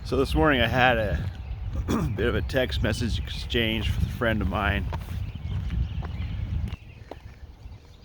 So this morning I had a bit of a text message exchange with a friend of mine.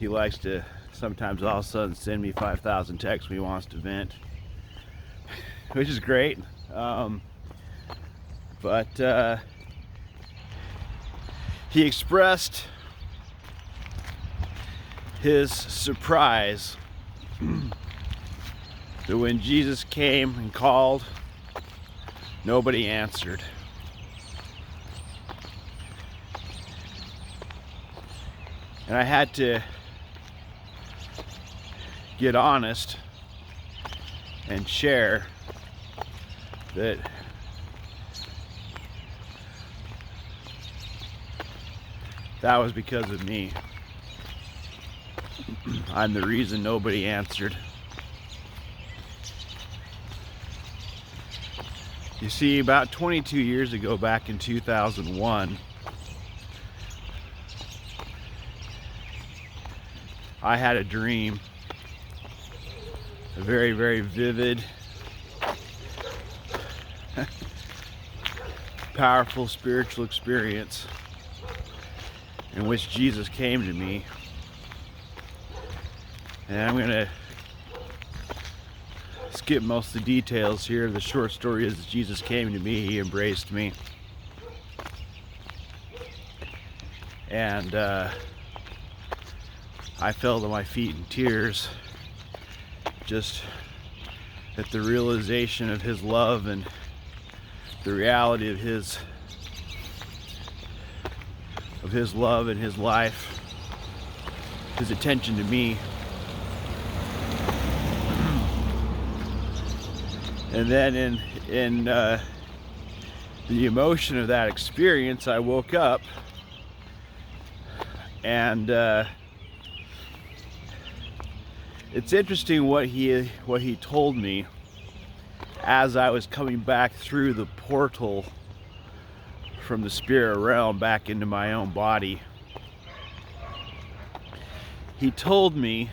He likes to sometimes all of a sudden send me 5,000 texts when he wants to vent, which is great. But he expressed his surprise that when Jesus came and called, nobody answered. And I had to get honest and share that that was because of me. I'm the reason nobody answered. You see, about 22 years ago, back in 2001, I had a dream, a very, very vivid, powerful spiritual experience in which Jesus came to me. And I'm going to skip most of the details here. The short story is that Jesus came to me, he embraced me. And I fell to my feet in tears just at the realization of his love and the reality of his love and his life, his attention to me. And then in the emotion of that experience, I woke up and it's interesting what he told me as I was coming back through the portal from the spirit realm back into my own body. He told me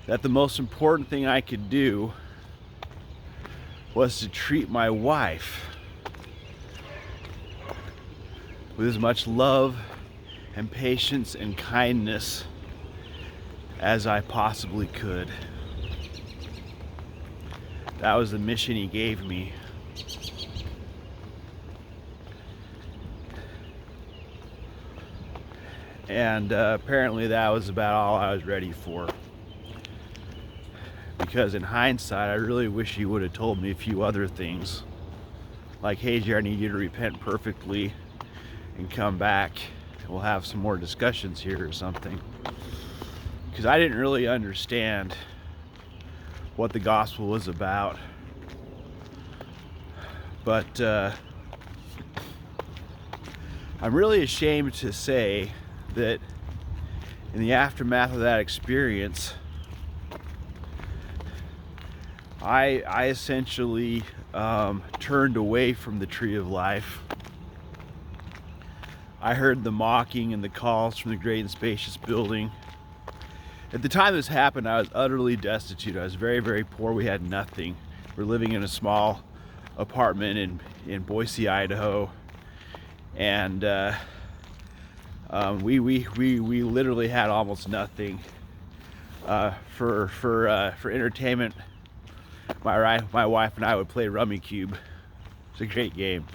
that the most important thing I could do was to treat my wife with as much love and patience and kindness as I possibly could. That was the mission he gave me. And apparently that was about all I was ready for. Because in hindsight, I really wish he would have told me a few other things. Like, hey, Jared, I need you to repent perfectly and come back. We'll have some more discussions here or something. Because I didn't really understand what the gospel was about. But I'm really ashamed to say that in the aftermath of that experience, I essentially turned away from the tree of life. I heard the mocking and the calls from the great and spacious building. At the time this happened, I was utterly destitute. I was very, very poor. We had nothing. We're living in a small apartment in Boise, Idaho, and we literally had almost nothing for entertainment. My wife and I would play Rummy Cube. It's a great game.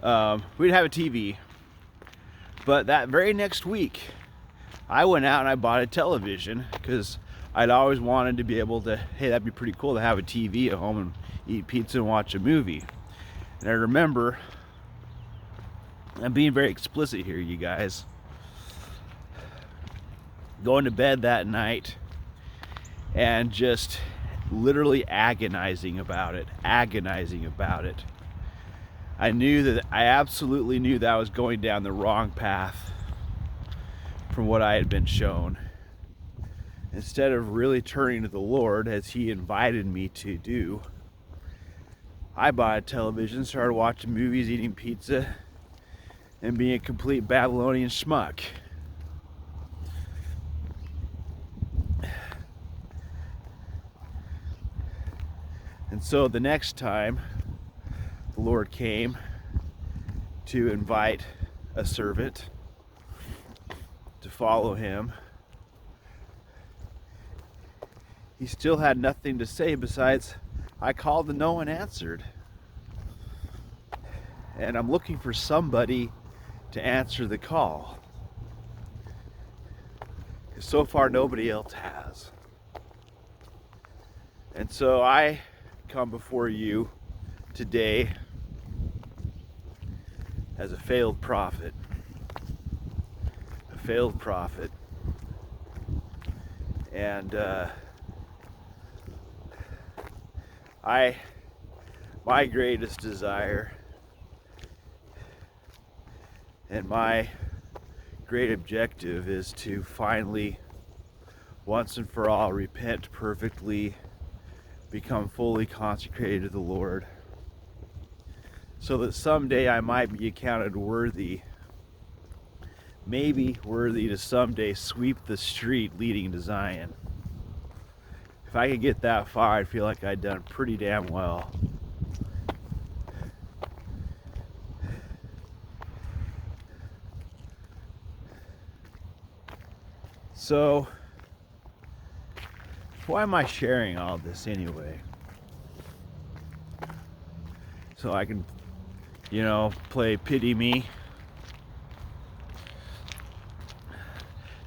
We didn't have a TV, but that very next week, I went out and I bought a television because I'd always wanted to be able to, hey, that'd be pretty cool to have a TV at home and eat pizza and watch a movie. And I remember, I'm being very explicit here, you guys, going to bed that night and just literally agonizing about it. I absolutely knew that I was going down the wrong path from what I had been shown. Instead of really turning to the Lord as he invited me to do, I bought a television, started watching movies, eating pizza, and being a complete Babylonian schmuck. And so the next time the Lord came to invite a servant to follow him, he still had nothing to say besides, I called and no one answered. And I'm looking for somebody to answer the call, because so far nobody else has. And so I come before you today as a failed prophet. A failed prophet. And my greatest desire and my great objective is to finally, once and for all, repent perfectly, become fully consecrated to the Lord, so that someday I might be accounted worthy, maybe worthy to someday sweep the street leading to Zion. If I could get that far, I'd feel like I'd done pretty damn well. So, why am I sharing all this anyway? So I can, play pity me?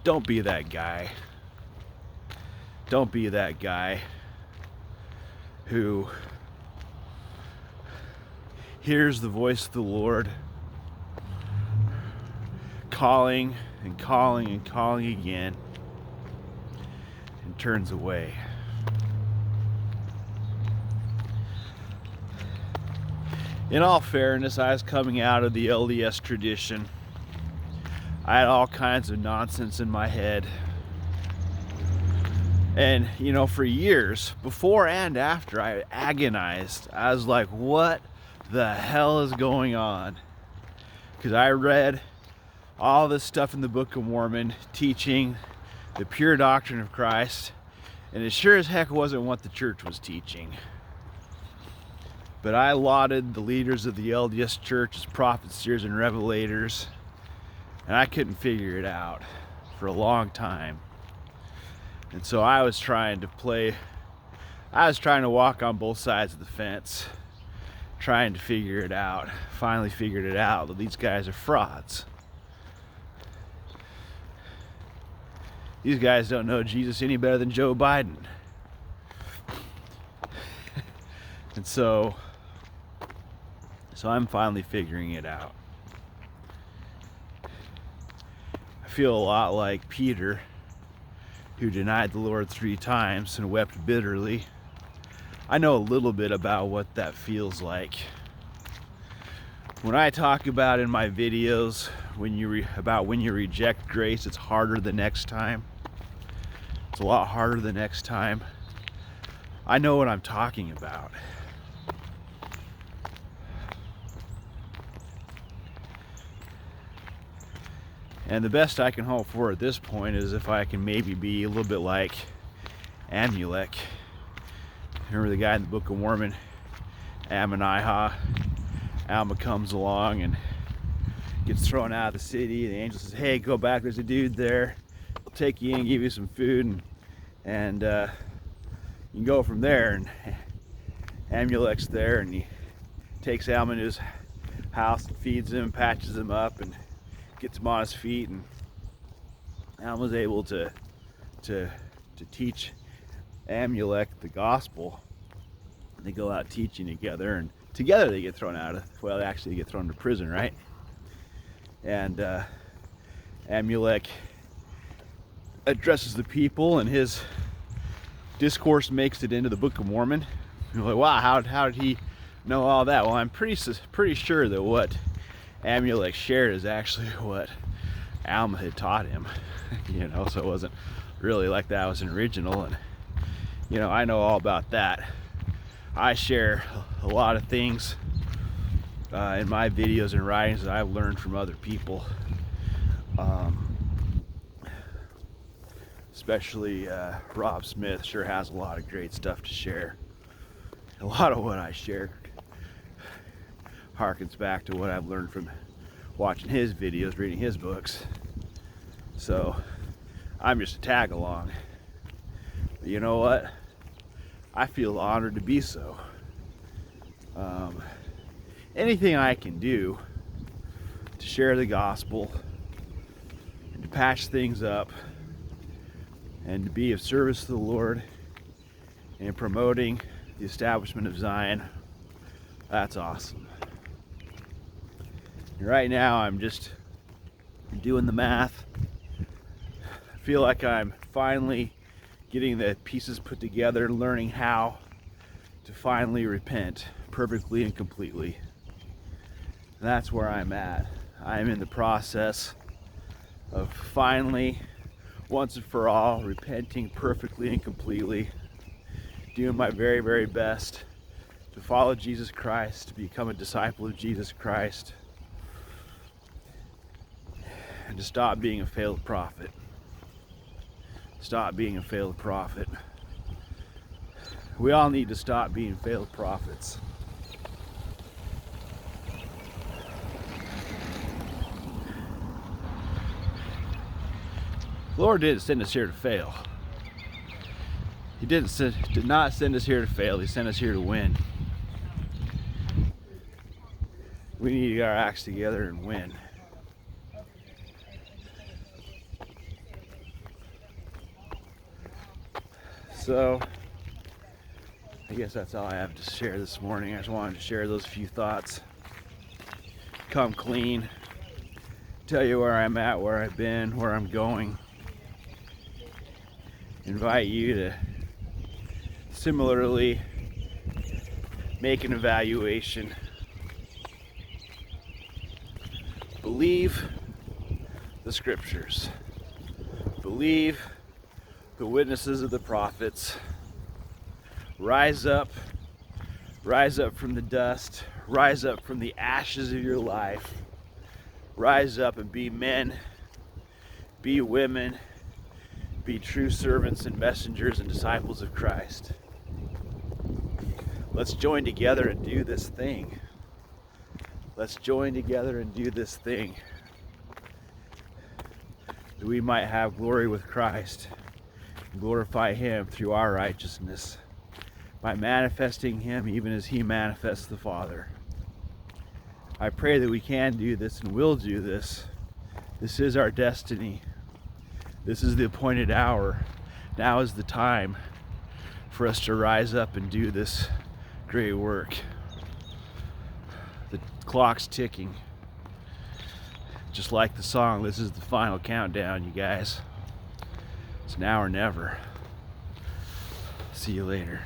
Don't be that guy. Don't be that guy who hears the voice of the Lord calling and calling and calling again and turns away. In all fairness, I was coming out of the LDS tradition. I had all kinds of nonsense in my head. And, for years, before and after, I agonized. I was like, what the hell is going on? Because I read all this stuff in the Book of Mormon teaching the pure doctrine of Christ, and it sure as heck wasn't what the church was teaching. But I lauded the leaders of the LDS church as prophets, seers, and revelators, and I couldn't figure it out for a long time. And so I was trying to walk on both sides of the fence, trying to figure it out. Finally figured it out that these guys are frauds. These guys don't know Jesus any better than Joe Biden. And so I'm finally figuring it out. I feel a lot like Peter, who denied the Lord 3 times and wept bitterly. I know a little bit about what that feels like. When I talk about in my videos when you reject grace, it's harder the next time. It's a lot harder the next time. I know what I'm talking about. And the best I can hope for at this point is if I can maybe be a little bit like Amulek. Remember the guy in the Book of Mormon, Ammonihah? Alma comes along and gets thrown out of the city. The angel says, hey, go back, there's a dude there. He'll take you in, give you some food, and you can go from there. And Amulek's there, and he takes Alma into his house and feeds him, patches him up, and gets him on his feet. And Alma's able to teach Amulek the gospel. They go out teaching together, and together they get thrown they get thrown to prison, right? And Amulek addresses the people, and his discourse makes it into the Book of Mormon. You're like, wow, how did he know all that? Well, I'm pretty sure that what Amulek shared is actually what Alma had taught him. So it wasn't really like that was an original. And I know all about that. I share a lot of things in my videos and writings that I've learned from other people, especially Rob Smith sure has a lot of great stuff to share. a lot of what I share harkens back to what I've learned from watching his videos, reading his books. So I'm just a tag along. But you know what? I feel honored to be so. Anything I can do to share the gospel and to patch things up and to be of service to the Lord and promoting the establishment of Zion, that's awesome. And right now I'm just doing the math. I feel like I'm finally getting the pieces put together, learning how to finally repent perfectly and completely. And that's where I'm at. I'm in the process of finally, once and for all, repenting perfectly and completely, doing my very, very best to follow Jesus Christ, to become a disciple of Jesus Christ, and to stop being a failed prophet. Stop being a failed prophet. We all need to stop being failed prophets. The Lord didn't send us here to fail. He did not send us here to fail. He sent us here to win. We need to get our acts together and win. So, I guess that's all I have to share this morning. I just wanted to share those few thoughts. Come clean. Tell you where I'm at, where I've been, where I'm going. Invite you to similarly make an evaluation. Believe the scriptures. Believe the witnesses of the prophets. Rise up from the dust, rise up from the ashes of your life. Rise up and be men, be women, be true servants and messengers and disciples of Christ. Let's join together and do this thing. Let's join together and do this thing, that we might have glory with Christ and glorify Him through our righteousness, by manifesting Him even as He manifests the Father. I pray that we can do this and will do this. This is our destiny. This is the appointed hour. Now is the time for us to rise up and do this great work. The clock's ticking. Just like the song, this is the final countdown, you guys. It's now or never. See you later.